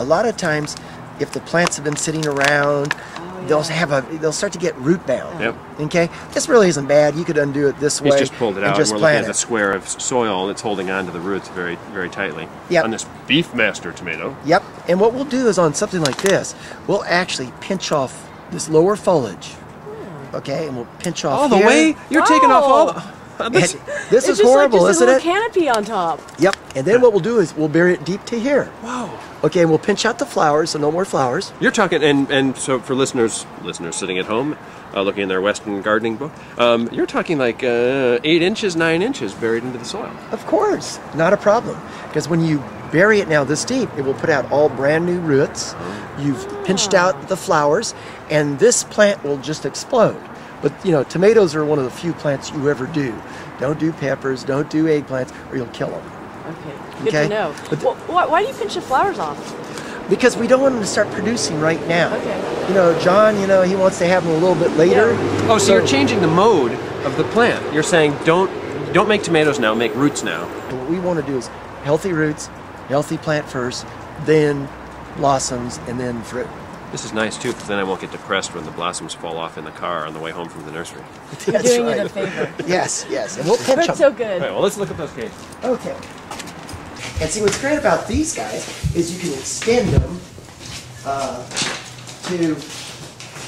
a lot of times, if the plants have been sitting around, they'll start to get root bound. Yep. Okay, this really isn't bad. You could undo it this way. He's just pulled it out. And just We're looking plant at the square of soil that's holding on to the roots very, very tightly. Yep. On this Beefmaster tomato. Yep. And what we'll do is on something like this, we'll actually pinch off this lower foliage. Okay, and we'll pinch off all the here. way. You're taking off all the. This is just horrible, like isn't a it? Canopy on top. Yep. And then what we'll do is we'll bury it deep to here. Wow. Okay, and we'll pinch out the flowers, so no more flowers. You're talking, and so for listeners sitting at home, looking in their Western gardening book, you're talking like 8 inches, 9 inches buried into the soil. Of course, not a problem. Because when you bury it now this deep, it will put out all brand new roots. You've pinched out the flowers, and this plant will just explode. But you know, tomatoes are one of the few plants you ever do. Don't do peppers, don't do eggplants, or you'll kill them. Okay, good to know. Well, why do you pinch the flowers off? Because we don't want them to start producing right now. Okay. You know, John, you know, he wants to have them a little bit later. Yeah. Oh, so you're changing the mode of the plant. You're saying don't make tomatoes now, make roots now. What we want to do is healthy roots, healthy plant first, then blossoms, and then fruit. This is nice too, because then I won't get depressed when the blossoms fall off in the car on the way home from the nursery. You're That's doing right. it a favor. Yes, yes, and we'll pinch them. That's so good. All right, well, let's look at those cases. Okay. And see, what's great about these guys is you can extend them to.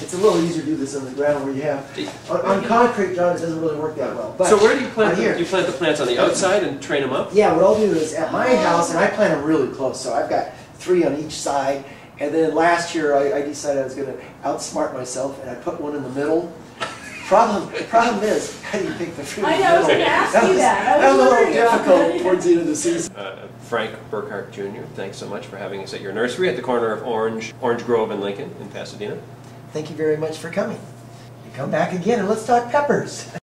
It's a little easier to do this on the ground where you have on concrete, John. It doesn't really work that well. But So where do you plant here? them? Do you plant the plants on the outside and train them up? Yeah, what I'll do is at my house, and I plant them really close. So I've got 3 on each side. And then last year, I decided I was going to outsmart myself, and I put one in the middle. Problem is, how do you pick the fruit? I know, I was going to ask you that. That was a little difficult towards the end of the season. Frank Burkard Jr., thanks so much for having us at your nursery at the corner of Orange Grove and Lincoln in Pasadena. Thank you very much for coming. You come back again, and let's talk peppers.